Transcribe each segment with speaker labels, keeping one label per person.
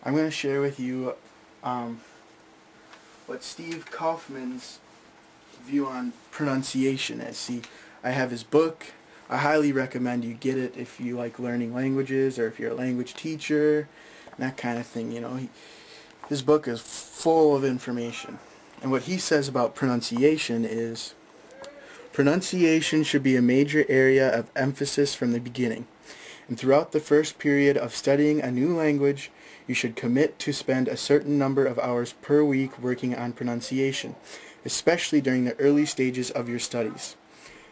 Speaker 1: I'm going to share with you what Steve Kaufmann's view on pronunciation is. See, I have his book. I highly recommend you get it if you like learning languages or if you're a language teacher, that kind of thing. His book is full of information. And what he says about pronunciation is, pronunciation should be a major area of emphasis from the beginning. And throughout the first period of studying a new language, you should commit to spend a certain number of hours per week working on pronunciation, especially during the early stages of your studies.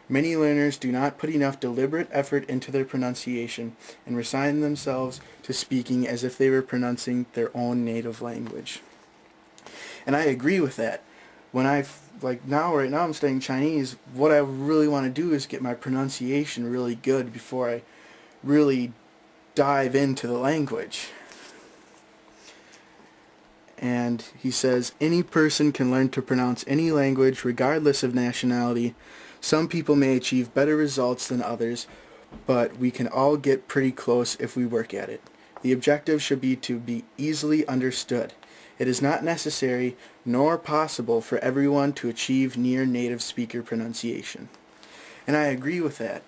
Speaker 1: Many learners do not put enough deliberate effort into their pronunciation and resign themselves to speaking as if they were pronouncing their own native language. And I agree with that. Right now I'm studying Chinese, what I really want to do is get my pronunciation really good before I really dive into the language. And he says, any person can learn to pronounce any language regardless of nationality. Some people may achieve better results than others, but we can all get pretty close if we work at it. The objective should be to be easily understood. It is not necessary nor possible for everyone to achieve near native speaker pronunciation. And I agree with that.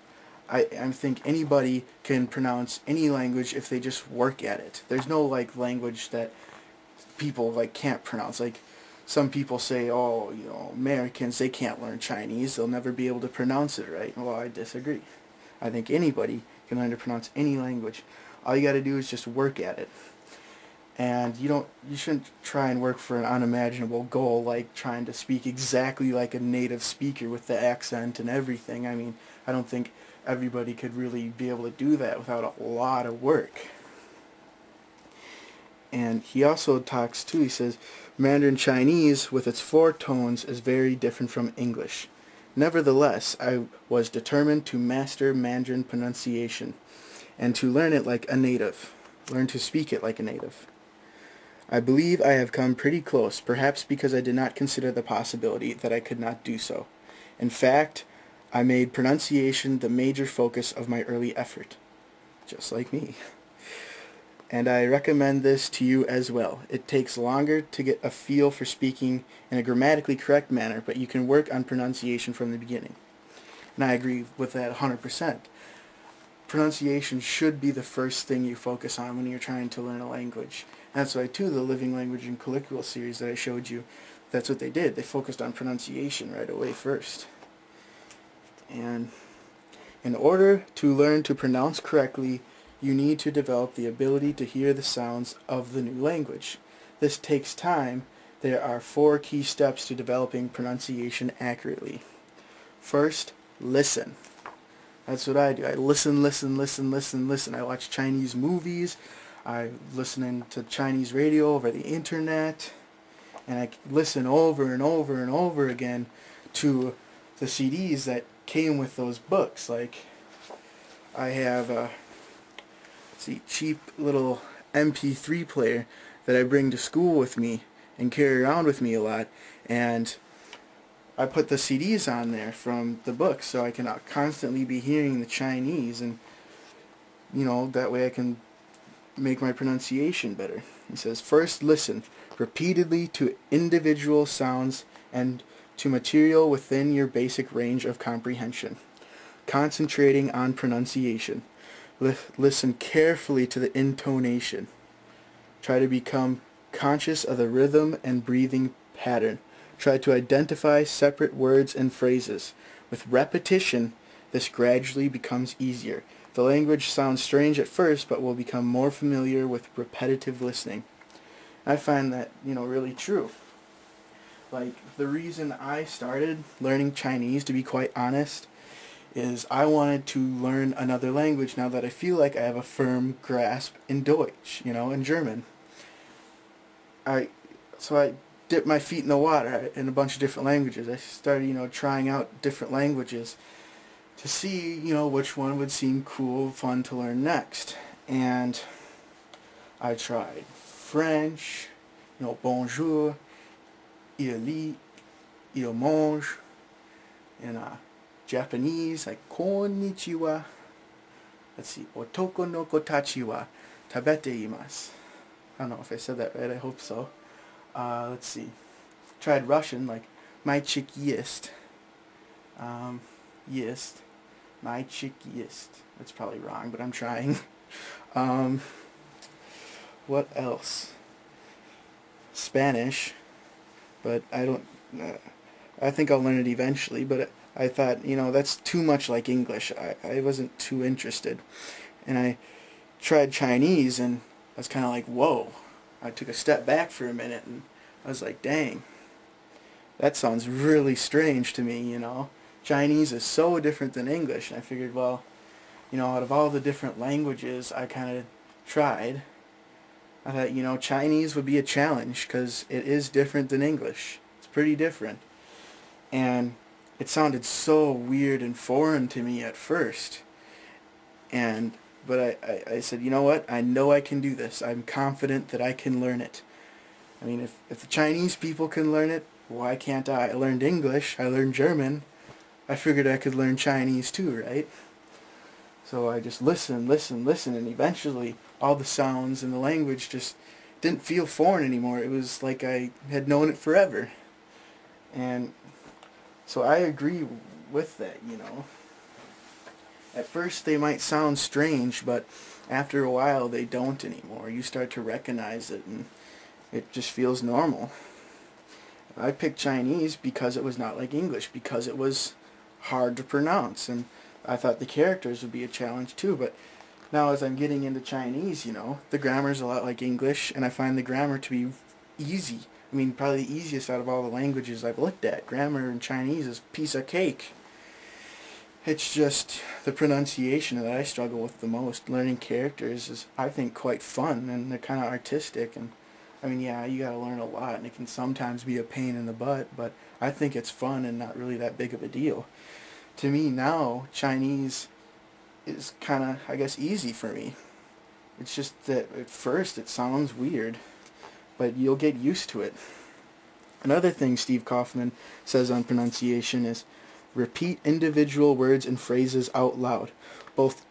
Speaker 1: I think anybody can pronounce any language if they just work at it. There's no language that people can't pronounce. Some people say, Americans, they can't learn Chinese, they'll never be able to pronounce it right. Well, I disagree. I think anybody can learn to pronounce any language. All you got to do is just work at it. And you shouldn't try and work for an unimaginable goal like trying to speak exactly like a native speaker with the accent and everything. I don't think everybody could really be able to do that without a lot of work. And he also talks too, he says, Mandarin Chinese with its 4 tones is very different from English. Nevertheless, I was determined to master Mandarin pronunciation and to learn it like a native, learn to speak it like a native. I believe I have come pretty close, perhaps because I did not consider the possibility that I could not do so. In fact, I made pronunciation the major focus of my early effort, just like me. And I recommend this to you as well. It takes longer to get a feel for speaking in a grammatically correct manner, but you can work on pronunciation from the beginning. And I agree with that 100%. Pronunciation should be the first thing you focus on when you're trying to learn a language. And that's why, too, the Living Language and Colloquial series that I showed you, that's what they did. They focused on pronunciation right away first. And in order to learn to pronounce correctly, you need to develop the ability to hear the sounds of the new language. This takes time. There are 4 key steps to developing pronunciation accurately. First, listen. That's what I do. I listen. I watch Chinese movies. I listen to Chinese radio over the internet. And I listen over and over and over again to the CDs that came with those books. I have a cheap little MP3 player that I bring to school with me and carry around with me a lot, and I put the CDs on there from the books so I can constantly be hearing the Chinese, and that way I can make my pronunciation better. He says, first listen repeatedly to individual sounds and to material within your basic range of comprehension, concentrating on pronunciation. Listen carefully to the intonation. Try to become conscious of the rhythm and breathing pattern. Try to identify separate words and phrases. With repetition, this gradually becomes easier. The language sounds strange at first, but will become more familiar with repetitive listening. I find that, really true. The reason I started learning Chinese, to be quite honest, is I wanted to learn another language now that I feel like I have a firm grasp in Deutsch, in German. So I dipped my feet in the water in a bunch of different languages. I started, trying out different languages to see, which one would seem cool, fun to learn next. And I tried French, bonjour, il lit, il mange, and Japanese, like konnichiwa. Let's see, otoko no kotachi wa tabete imasu. I don't know if I said that right. I hope so. Let's see. Tried Russian, like my chick есть. Есть. My chick есть. That's probably wrong, but I'm trying. um, what else? Spanish, but I don't. I think I'll learn it eventually, but I thought, that's too much like English. I wasn't too interested. And I tried Chinese, and I was kind of like, whoa. I took a step back for a minute, and I was like, dang, that sounds really strange to me. Chinese is so different than English, and I figured, well, out of all the different languages I kind of tried, I thought, Chinese would be a challenge, because it is different than English. It's pretty different. And it sounded so weird and foreign to me at first. But I said, you know what? I know I can do this. I'm confident that I can learn it. I mean, if the Chinese people can learn it, why can't I? I learned English. I learned German. I figured I could learn Chinese too, right? So I just listened, and eventually all the sounds and the language just didn't feel foreign anymore. It was like I had known it forever. And so I agree with that. At first they might sound strange, but after a while they don't anymore. You start to recognize it, and it just feels normal. I picked Chinese because it was not like English, because it was hard to pronounce, and I thought the characters would be a challenge too, but now as I'm getting into Chinese, the grammar's a lot like English, and I find the grammar to be easy. I mean, probably the easiest out of all the languages I've looked at. Grammar in Chinese is a piece of cake. It's just the pronunciation that I struggle with the most. Learning characters is, I think, quite fun, and they're kind of artistic, and I mean, yeah, you gotta learn a lot, and it can sometimes be a pain in the butt, but I think it's fun and not really that big of a deal. To me now, Chinese is kind of, I guess, easy for me. It's just that at first it sounds weird, but you'll get used to it. Another thing Steve Kaufmann says on pronunciation is repeat individual words and phrases out loud, both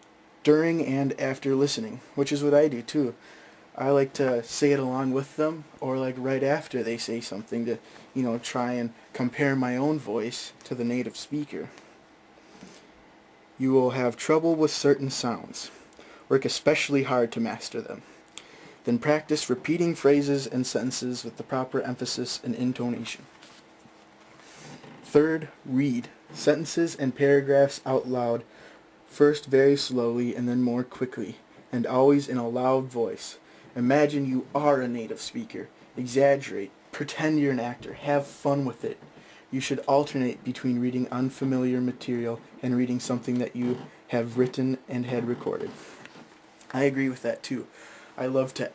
Speaker 1: during and after listening, which is what I do too. I like to say it along with them, or like right after they say something, to, try and compare my own voice to the native speaker. You will have trouble with certain sounds. Work especially hard to master them. Then practice repeating phrases and sentences with the proper emphasis and intonation. Third, read sentences and paragraphs out loud, first very slowly and then more quickly, and always in a loud voice. Imagine you are a native speaker. Exaggerate. Pretend you're an actor. Have fun with it. You should alternate between reading unfamiliar material and reading something that you have written and had recorded. I agree with that too. I love to,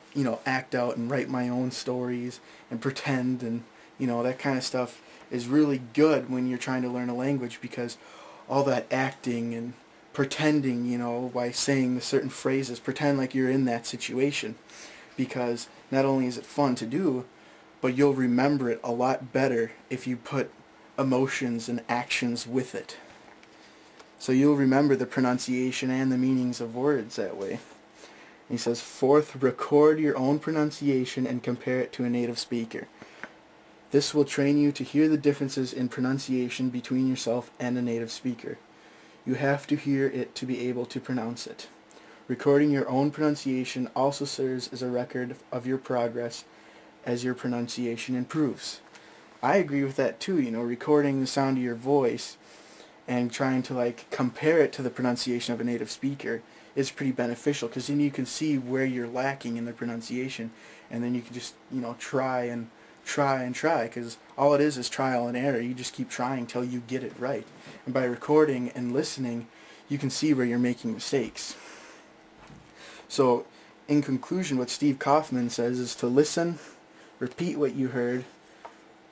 Speaker 1: act out and write my own stories and pretend, and, that kind of stuff is really good when you're trying to learn a language, because all that acting and pretending, by saying the certain phrases, pretend like you're in that situation, because not only is it fun to do, but you'll remember it a lot better if you put emotions and actions with it. So you'll remember the pronunciation and the meanings of words that way. He says, fourth, record your own pronunciation and compare it to a native speaker. This will train you to hear the differences in pronunciation between yourself and a native speaker. You have to hear it to be able to pronounce it. Recording your own pronunciation also serves as a record of your progress as your pronunciation improves. I agree with that too, recording the sound of your voice and trying to compare it to the pronunciation of a native speaker is pretty beneficial, because then you can see where you're lacking in the pronunciation, and then you can just, try and try, because all it is trial and error. You just keep trying till you get it right. And by recording and listening, you can see where you're making mistakes. So, in conclusion, what Steve Kaufmann says is to listen, repeat what you heard,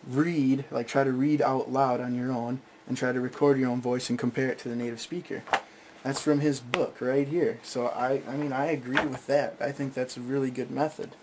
Speaker 1: read, try to read out loud on your own, and try to record your own voice and compare it to the native speaker. That's from his book right here. So I agree with that. I think that's a really good method.